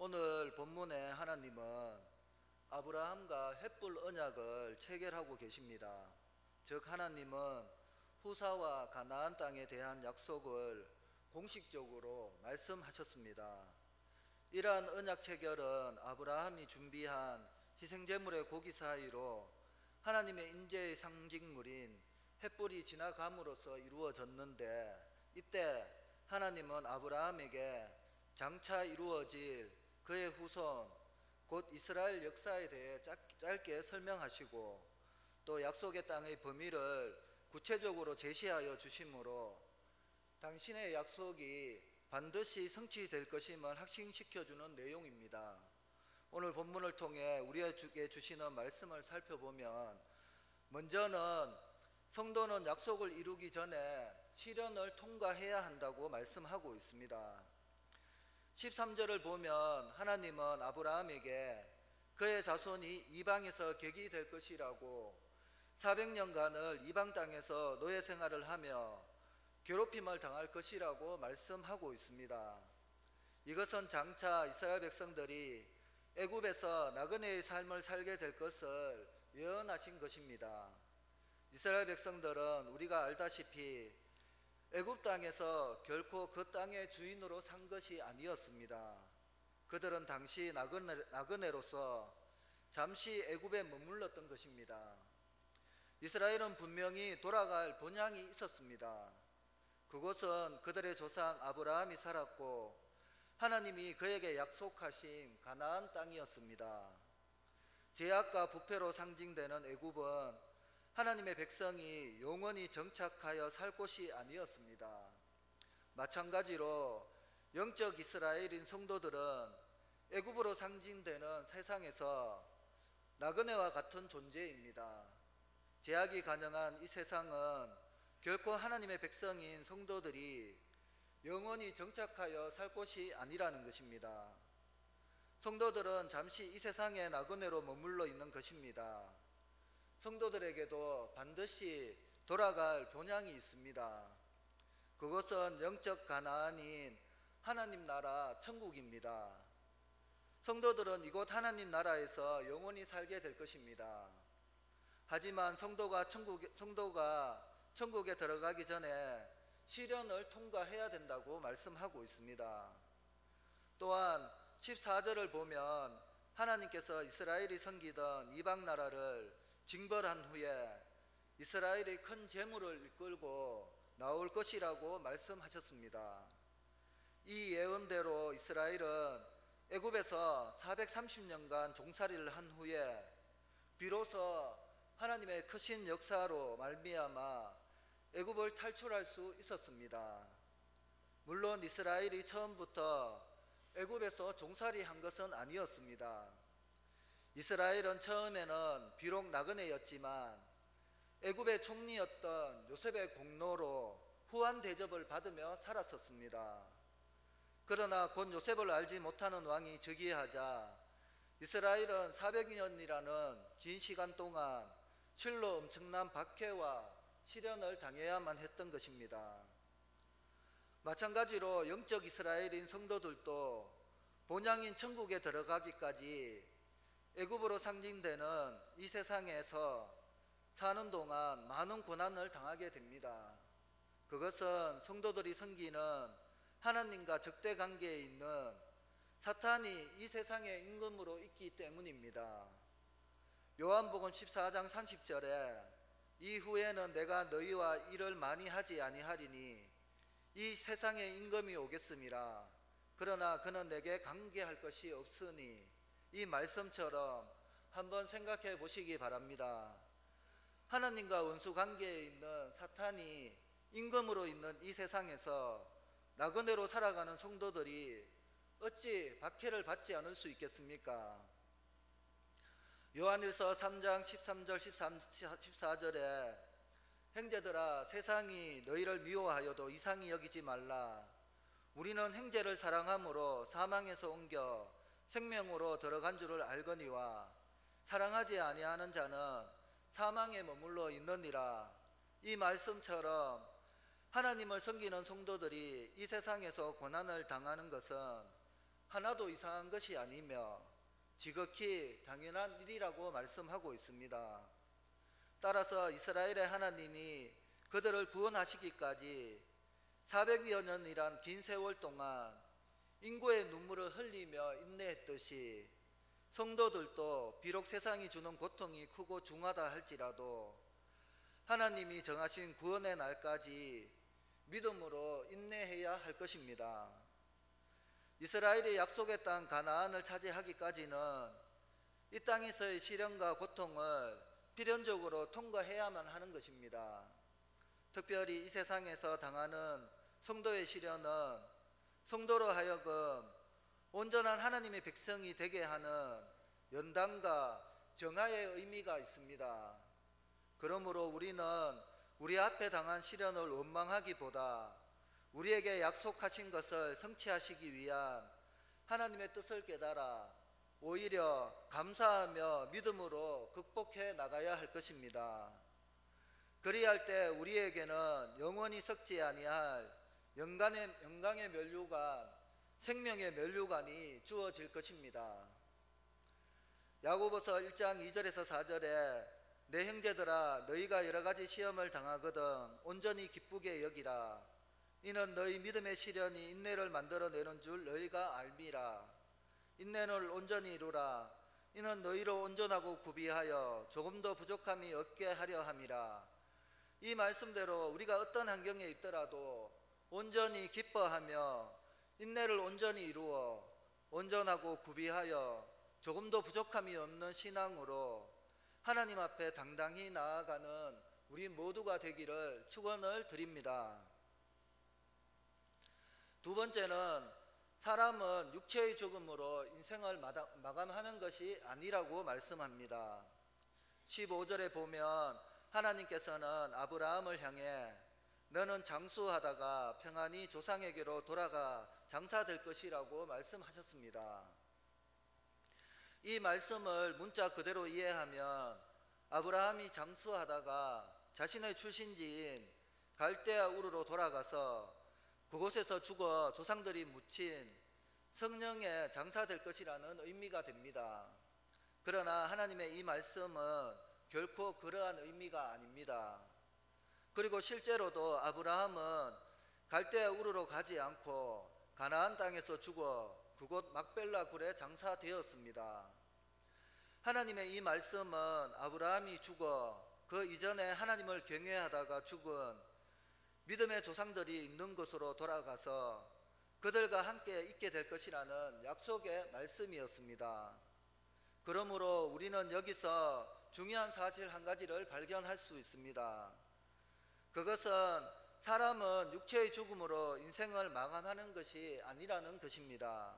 오늘 본문에 하나님은 아브라함과 헷불 언약을 체결하고 계십니다. 즉 하나님은 후사와 가나안 땅에 대한 약속을 공식적으로 말씀하셨습니다. 이러한 언약 체결은 아브라함이 준비한 희생제물의 고기 사이로 하나님의 인재의 상징물인 햇불이 지나감으로써 이루어졌는데, 이때 하나님은 아브라함에게 장차 이루어질 그의 후손 곧 이스라엘 역사에 대해 짧게 설명하시고 또 약속의 땅의 범위를 구체적으로 제시하여 주심으로 당신의 약속이 반드시 성취될 것임을 확신시켜주는 내용입니다. 오늘 본문을 통해 우리에게 주시는 말씀을 살펴보면, 먼저는 성도는 약속을 이루기 전에 시련을 통과해야 한다고 말씀하고 있습니다. 13절을 보면 하나님은 아브라함에게 그의 자손이 이방에서 객이 될 것이라고, 400년간을 이방 땅에서 노예 생활을 하며 괴롭힘을 당할 것이라고 말씀하고 있습니다. 이것은 장차 이스라엘 백성들이 애굽에서 나그네의 삶을 살게 될 것을 예언하신 것입니다. 이스라엘 백성들은 우리가 알다시피 애굽 땅에서 결코 그 땅의 주인으로 산 것이 아니었습니다. 그들은 당시 나그네로서 잠시 애굽에 머물렀던 것입니다. 이스라엘은 분명히 돌아갈 본향이 있었습니다. 그곳은 그들의 조상 아브라함이 살았고 하나님이 그에게 약속하신 가나안 땅이었습니다. 죄악과 부패로 상징되는 애굽은 하나님의 백성이 영원히 정착하여 살 곳이 아니었습니다. 마찬가지로 영적 이스라엘인 성도들은 애굽으로 상징되는 세상에서 나그네와 같은 존재입니다. 죄악이 가능한 이 세상은 결코 하나님의 백성인 성도들이 영원히 정착하여 살 곳이 아니라는 것입니다. 성도들은 잠시 이 세상의 나그네로 머물러 있는 것입니다. 성도들에게도 반드시 돌아갈 본향이 있습니다. 그것은 영적 가나안인 하나님 나라 천국입니다. 성도들은 이곳 하나님 나라에서 영원히 살게 될 것입니다. 하지만 성도가 천국에 들어가기 전에 시련을 통과해야 된다고 말씀하고 있습니다. 또한 14절을 보면 하나님께서 이스라엘이 섬기던 이방 나라를 징벌한 후에 이스라엘이 큰 재물을 이끌고 나올 것이라고 말씀하셨습니다. 이 예언대로 이스라엘은 애굽에서 430년간 종살이를 한 후에 비로소 하나님의 크신 역사로 말미암아 애굽을 탈출할 수 있었습니다. 물론 이스라엘이 처음부터 애굽에서 종살이한 것은 아니었습니다. 이스라엘은 처음에는 비록 나그네였지만 애굽의 총리였던 요셉의 공로로 후한 대접을 받으며 살았었습니다. 그러나 곧 요셉을 알지 못하는 왕이 즉위하자 이스라엘은 400년이라는 긴 시간 동안 실로 엄청난 박해와 시련을 당해야만 했던 것입니다. 마찬가지로 영적 이스라엘인 성도들도 본향인 천국에 들어가기까지 애굽으로 상징되는 이 세상에서 사는 동안 많은 고난을 당하게 됩니다. 그것은 성도들이 섬기는 하나님과 적대 관계에 있는 사탄이 이 세상의 임금으로 있기 때문입니다. 요한복음 14장 30절에 이후에는 내가 너희와 일을 많이 하지 아니하리니 이 세상의 임금이 오겠음이라. 그러나 그는 내게 관계할 것이 없으니, 이 말씀처럼 한번 생각해 보시기 바랍니다. 하나님과 원수 관계에 있는 사탄이 임금으로 있는 이 세상에서 나그네로 살아가는 성도들이 어찌 박해를 받지 않을 수 있겠습니까? 요한일서 3장 13절 14절에 형제들아 세상이 너희를 미워하여도 이상히 여기지 말라. 우리는 형제를 사랑함으로 사망에서 옮겨 생명으로 들어간 줄을 알거니와 사랑하지 아니하는 자는 사망에 머물러 있느니라. 이 말씀처럼 하나님을 섬기는 성도들이 이 세상에서 고난을 당하는 것은 하나도 이상한 것이 아니며 지극히 당연한 일이라고 말씀하고 있습니다. 따라서 이스라엘의 하나님이 그들을 구원하시기까지 400여 년이란 긴 세월 동안 인고의 눈물을 흘리며 인내했듯이 성도들도 비록 세상이 주는 고통이 크고 중하다 할지라도 하나님이 정하신 구원의 날까지 믿음으로 인내해야 할 것입니다. 이스라엘이 약속의 땅 가나안을 차지하기까지는 이 땅에서의 시련과 고통을 필연적으로 통과해야만 하는 것입니다. 특별히 이 세상에서 당하는 성도의 시련은 성도로 하여금 온전한 하나님의 백성이 되게 하는 연단과 정화의 의미가 있습니다. 그러므로 우리는 우리 앞에 당한 시련을 원망하기보다 우리에게 약속하신 것을 성취하시기 위한 하나님의 뜻을 깨달아 오히려 감사하며 믿음으로 극복해 나가야 할 것입니다. 그리할 때 우리에게는 영원히 썩지 아니할 영광의 면류관, 생명의 면류관이 주어질 것입니다. 야고보서 1장 2절에서 4절에 내 형제들아 너희가 여러가지 시험을 당하거든 온전히 기쁘게 여기라. 이는 너희 믿음의 시련이 인내를 만들어내는 줄 너희가 알미라. 인내를 온전히 이루라. 이는 너희로 온전하고 구비하여 조금도 부족함이 없게 하려 함이라. 이 말씀대로 우리가 어떤 환경에 있더라도 온전히 기뻐하며 인내를 온전히 이루어 온전하고 구비하여 조금도 부족함이 없는 신앙으로 하나님 앞에 당당히 나아가는 우리 모두가 되기를 축원을 드립니다. 두 번째는 사람은 육체의 죽음으로 인생을 마감하는 것이 아니라고 말씀합니다. 15절에 보면 하나님께서는 아브라함을 향해 너는 장수하다가 평안히 조상에게로 돌아가 장사될 것이라고 말씀하셨습니다. 이 말씀을 문자 그대로 이해하면 아브라함이 장수하다가 자신의 출신지인 갈대아 우르로 돌아가서 그곳에서 죽어 조상들이 묻힌 성령에 장사될 것이라는 의미가 됩니다. 그러나 하나님의 이 말씀은 결코 그러한 의미가 아닙니다. 그리고 실제로도 아브라함은 갈대아 우르로 가지 않고 가나안 땅에서 죽어 그곳 막벨라 굴에 장사되었습니다. 하나님의 이 말씀은 아브라함이 죽어 그 이전에 하나님을 경외하다가 죽은 믿음의 조상들이 있는 곳으로 돌아가서 그들과 함께 있게 될 것이라는 약속의 말씀이었습니다. 그러므로 우리는 여기서 중요한 사실 한 가지를 발견할 수 있습니다. 그것은 사람은 육체의 죽음으로 인생을 마감하는 것이 아니라는 것입니다.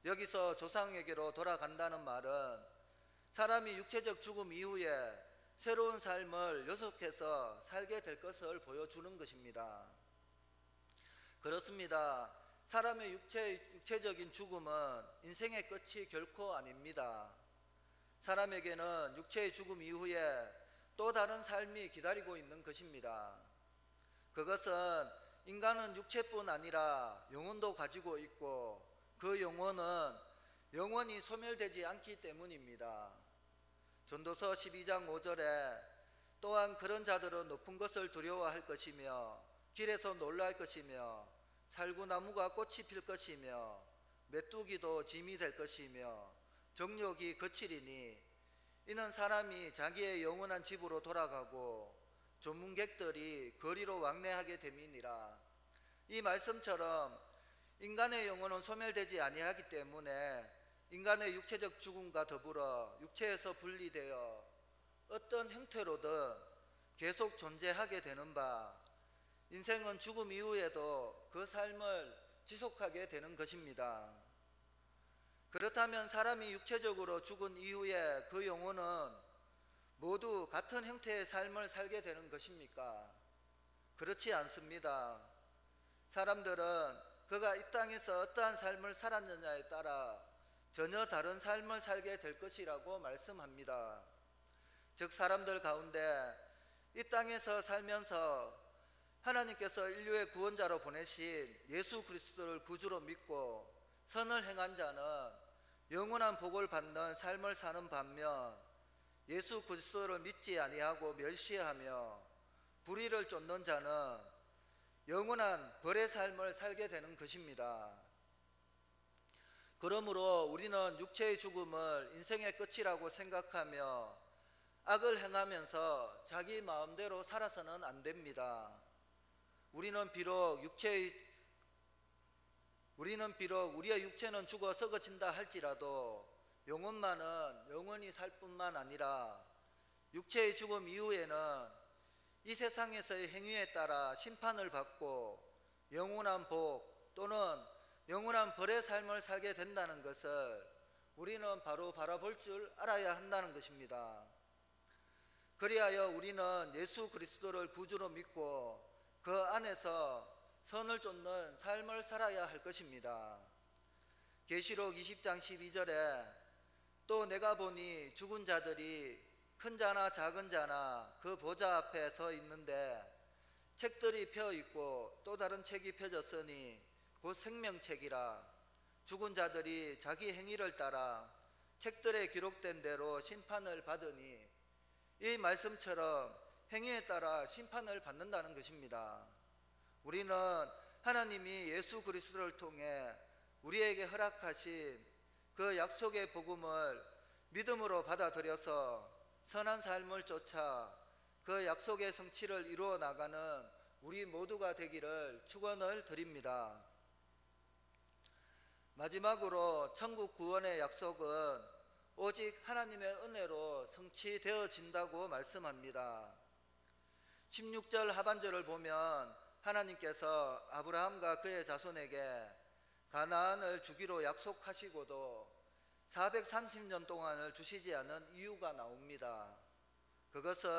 여기서 조상에게로 돌아간다는 말은 사람이 육체적 죽음 이후에 새로운 삶을 연속해서 살게 될 것을 보여주는 것입니다. 그렇습니다. 사람의 육체적인 죽음은 인생의 끝이 결코 아닙니다. 사람에게는 육체의 죽음 이후에 또 다른 삶이 기다리고 있는 것입니다. 그것은 인간은 육체뿐 아니라 영혼도 가지고 있고 그 영혼은 영원히 소멸되지 않기 때문입니다. 전도서 12장 5절에 또한 그런 자들은 높은 것을 두려워할 것이며 길에서 놀랄 것이며 살구나무가 꽃이 필 것이며 메뚜기도 짐이 될 것이며 정욕이 거칠이니 이는 사람이 자기의 영원한 집으로 돌아가고 조문객들이 거리로 왕래하게 됨이니라. 이 말씀처럼 인간의 영혼은 소멸되지 아니하기 때문에 인간의 육체적 죽음과 더불어 육체에서 분리되어 어떤 형태로든 계속 존재하게 되는 바 인생은 죽음 이후에도 그 삶을 지속하게 되는 것입니다. 그렇다면 사람이 육체적으로 죽은 이후에 그 영혼은 모두 같은 형태의 삶을 살게 되는 것입니까? 그렇지 않습니다. 사람들은 그가 이 땅에서 어떠한 삶을 살았느냐에 따라 전혀 다른 삶을 살게 될 것이라고 말씀합니다. 즉 사람들 가운데 이 땅에서 살면서 하나님께서 인류의 구원자로 보내신 예수 그리스도를 구주로 믿고 선을 행한 자는 영원한 복을 받는 삶을 사는 반면 예수 그리스도를 믿지 아니하고 멸시하며 불의를 쫓는 자는 영원한 벌의 삶을 살게 되는 것입니다. 그러므로 우리는 육체의 죽음을 인생의 끝이라고 생각하며 악을 행하면서 자기 마음대로 살아서는 안 됩니다. 우리는 비록 우리의 육체는 죽어 썩어진다 할지라도 영혼만은 영원히 살 뿐만 아니라 육체의 죽음 이후에는 이 세상에서의 행위에 따라 심판을 받고 영원한 복 또는 영원한 벌의 삶을 살게 된다는 것을 우리는 바로 바라볼 줄 알아야 한다는 것입니다. 그리하여 우리는 예수 그리스도를 구주로 믿고 그 안에서 선을 쫓는 삶을 살아야 할 것입니다. 계시록 20장 12절에 또 내가 보니 죽은 자들이 큰 자나 작은 자나 그 보좌 앞에 서 있는데 책들이 펴 있고 또 다른 책이 펴졌으니 곧 생명책이라. 죽은 자들이 자기 행위를 따라 책들에 기록된 대로 심판을 받으니 이 말씀처럼 행위에 따라 심판을 받는다는 것입니다. 우리는 하나님이 예수 그리스도를 통해 우리에게 허락하신 그 약속의 복음을 믿음으로 받아들여서 선한 삶을 쫓아 그 약속의 성취를 이루어 나가는 우리 모두가 되기를 축원을 드립니다. 마지막으로 천국 구원의 약속은 오직 하나님의 은혜로 성취되어진다고 말씀합니다. 16절 하반절을 보면 하나님께서 아브라함과 그의 자손에게 가나안을 주기로 약속하시고도 430년 동안을 주시지 않은 이유가 나옵니다. 그것은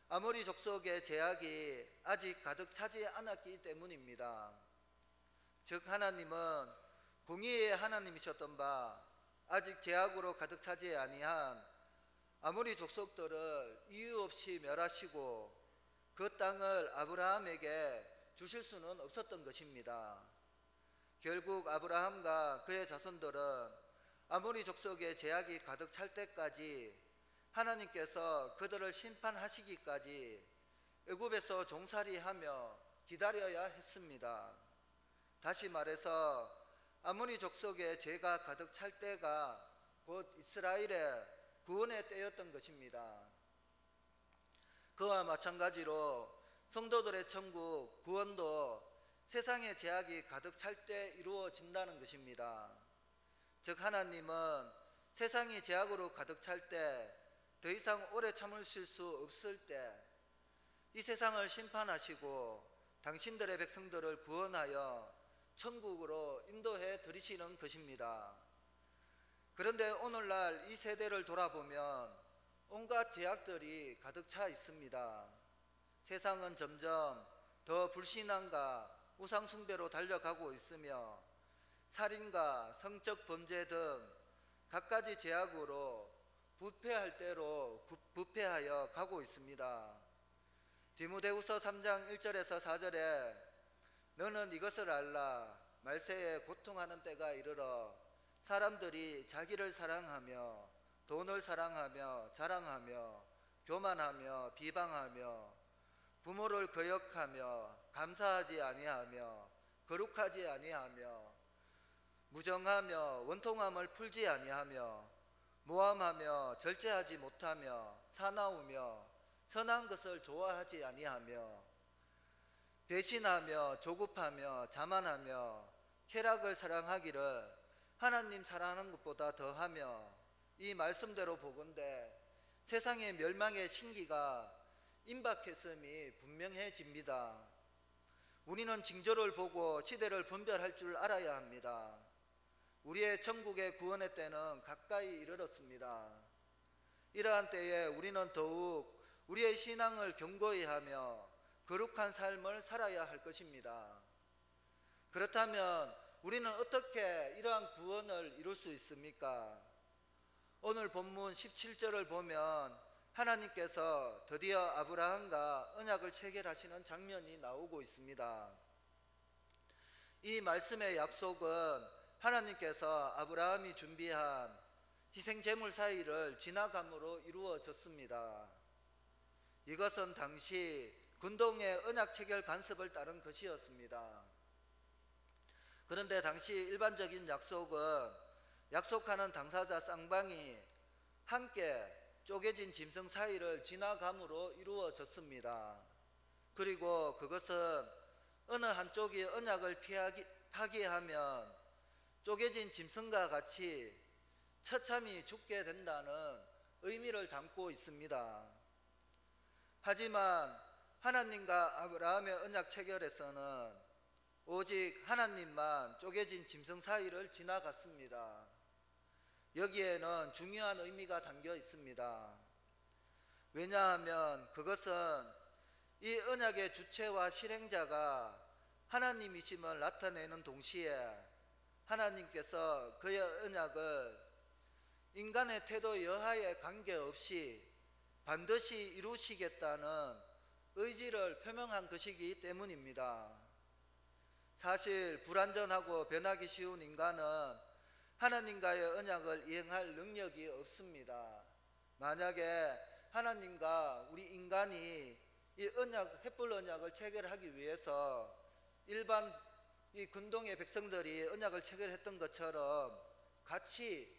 아모리 족속의 제약이 아직 가득 차지 않았기 때문입니다. 즉 하나님은 공의의 하나님이셨던 바 아직 제약으로 가득 차지 아니한 아모리 족속들을 이유 없이 멸하시고 그 땅을 아브라함에게 주실 수는 없었던 것입니다. 결국 아브라함과 그의 자손들은 아모리 족속의 제약이 가득 찰 때까지 하나님께서 그들을 심판하시기까지 애굽에서 종살이하며 기다려야 했습니다. 다시 말해서 아모리 족속의 죄가 가득 찰 때가 곧 이스라엘의 구원의 때였던 것입니다. 그와 마찬가지로 성도들의 천국 구원도 세상의 제약이 가득 찰 때 이루어진다는 것입니다. 즉 하나님은 세상이 제약으로 가득 찰 때 더 이상 오래 참으실 수 없을 때 이 세상을 심판하시고 당신들의 백성들을 구원하여 천국으로 인도해 드리시는 것입니다. 그런데 오늘날 이 세대를 돌아보면 온갖 제약들이 가득 차 있습니다. 세상은 점점 더 불신앙과 우상숭배로 달려가고 있으며 살인과 성적 범죄 등 갖가지 제약으로 부패할 대로 부패하여 가고 있습니다. 디모데후서 3장 1절에서 4절에 너는 이것을 알라. 말세에 고통하는 때가 이르러 사람들이 자기를 사랑하며 돈을 사랑하며 자랑하며 교만하며 비방하며 부모를 거역하며 감사하지 아니하며 거룩하지 아니하며 무정하며 원통함을 풀지 아니하며 모함하며 절제하지 못하며 사나우며 선한 것을 좋아하지 아니하며 배신하며 조급하며 자만하며 쾌락을 사랑하기를 하나님 사랑하는 것보다 더하며 이 말씀대로 보건대 세상의 멸망의 신기가 임박했음이 분명해집니다. 우리는 징조를 보고 시대를 분별할 줄 알아야 합니다. 우리의 천국의 구원의 때는 가까이 이르렀습니다. 이러한 때에 우리는 더욱 우리의 신앙을 견고히 하며 거룩한 삶을 살아야 할 것입니다. 그렇다면 우리는 어떻게 이러한 구원을 이룰 수 있습니까? 오늘 본문 17절을 보면 하나님께서 드디어 아브라함과 언약을 체결하시는 장면이 나오고 있습니다. 이 말씀의 약속은 하나님께서 아브라함이 준비한 희생 제물 사이를 지나감으로 이루어졌습니다. 이것은 당시 근동의 언약 체결 간섭을 따른 것이었습니다. 그런데 당시 일반적인 약속은 약속하는 당사자 쌍방이 함께 쪼개진 짐승 사이를 지나감으로 이루어졌습니다. 그리고 그것은 어느 한쪽이 언약을 파기하면 쪼개진 짐승과 같이 처참히 죽게 된다는 의미를 담고 있습니다. 하지만 하나님과 아브라함의 언약 체결에서는 오직 하나님만 쪼개진 짐승 사이를 지나갔습니다. 여기에는 중요한 의미가 담겨 있습니다. 왜냐하면 그것은 이 언약의 주체와 실행자가 하나님이심을 나타내는 동시에 하나님께서 그의 언약을 인간의 태도 여하에 관계없이 반드시 이루시겠다는 의지를 표명한 것이기 때문입니다. 사실 불완전하고 변하기 쉬운 인간은 하나님과의 언약을 이행할 능력이 없습니다. 만약에 하나님과 우리 인간이 이 언약, 횃불 언약을 체결하기 위해서 일반 이 근동의 백성들이 언약을 체결했던 것처럼 같이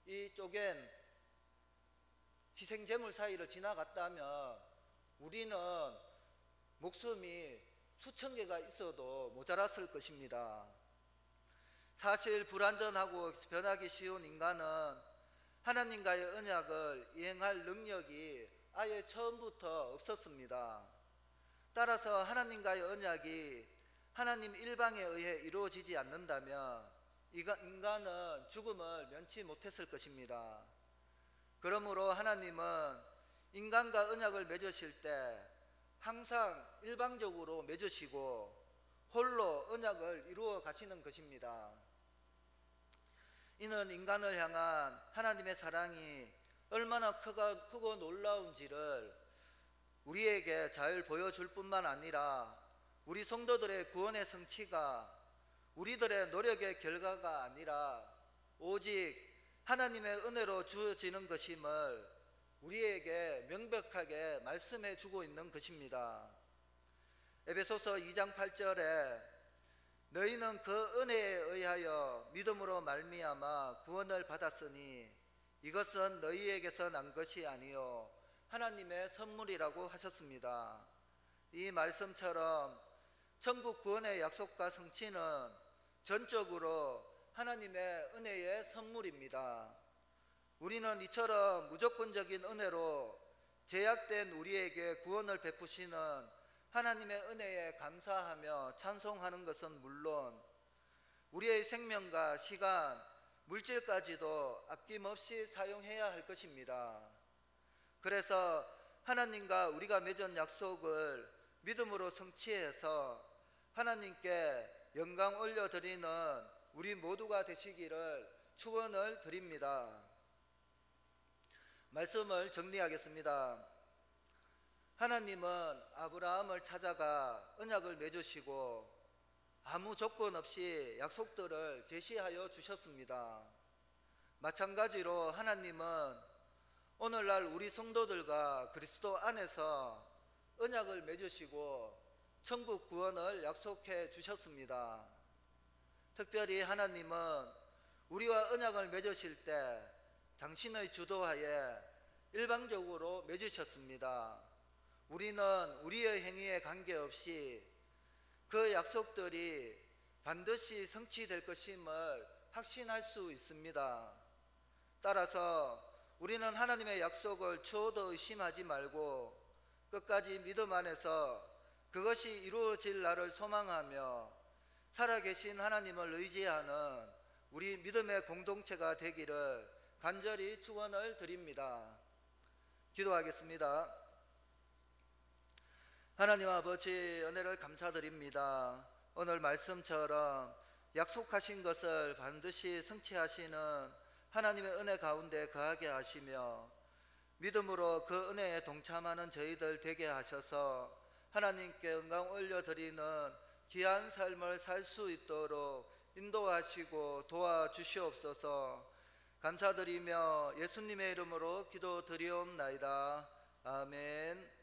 이 쪼갠 희생제물 사이를 지나갔다면 우리는 목숨이 수천 개가 있어도 모자랐을 것입니다. 사실 불완전하고 변하기 쉬운 인간은 하나님과의 언약을 이행할 능력이 아예 처음부터 없었습니다. 따라서 하나님과의 언약이 하나님 일방에 의해 이루어지지 않는다면 인간은 죽음을 면치 못했을 것입니다. 그러므로 하나님은 인간과 언약을 맺으실 때 항상 일방적으로 맺으시고 홀로 언약을 이루어 가시는 것입니다. 이는 인간을 향한 하나님의 사랑이 얼마나 크고 놀라운지를 우리에게 잘 보여줄 뿐만 아니라 우리 성도들의 구원의 성취가 우리들의 노력의 결과가 아니라 오직 하나님의 은혜로 주어지는 것임을 우리에게 명백하게 말씀해 주고 있는 것입니다. 에베소서 2장 8절에 너희는 그 은혜에 의하여 믿음으로 말미암아 구원을 받았으니 이것은 너희에게서 난 것이 아니요 하나님의 선물이라고 하셨습니다. 이 말씀처럼 천국 구원의 약속과 성취는 전적으로 하나님의 은혜의 선물입니다. 우리는 이처럼 무조건적인 은혜로 제약된 우리에게 구원을 베푸시는 하나님의 은혜에 감사하며 찬송하는 것은 물론 우리의 생명과 시간, 물질까지도 아낌없이 사용해야 할 것입니다. 그래서 하나님과 우리가 맺은 약속을 믿음으로 성취해서 하나님께 영광 올려드리는 우리 모두가 되시기를 축원을 드립니다. 말씀을 정리하겠습니다. 하나님은 아브라함을 찾아가 언약을 맺으시고 아무 조건 없이 약속들을 제시하여 주셨습니다. 마찬가지로 하나님은 오늘날 우리 성도들과 그리스도 안에서 언약을 맺으시고 천국 구원을 약속해 주셨습니다. 특별히 하나님은 우리와 언약을 맺으실 때 당신의 주도하에 일방적으로 맺으셨습니다. 우리는 우리의 행위에 관계없이 그 약속들이 반드시 성취될 것임을 확신할 수 있습니다. 따라서 우리는 하나님의 약속을 추호도 의심하지 말고 끝까지 믿음 안에서 그것이 이루어질 날을 소망하며 살아계신 하나님을 의지하는 우리 믿음의 공동체가 되기를 간절히 축원을 드립니다. 기도하겠습니다. 하나님 아버지, 은혜를 감사드립니다. 오늘 말씀처럼 약속하신 것을 반드시 성취하시는 하나님의 은혜 가운데 거하게 하시며 믿음으로 그 은혜에 동참하는 저희들 되게 하셔서 하나님께 영광 올려드리는 귀한 삶을 살 수 있도록 인도하시고 도와주시옵소서. 감사드리며 예수님의 이름으로 기도드리옵나이다. 아멘.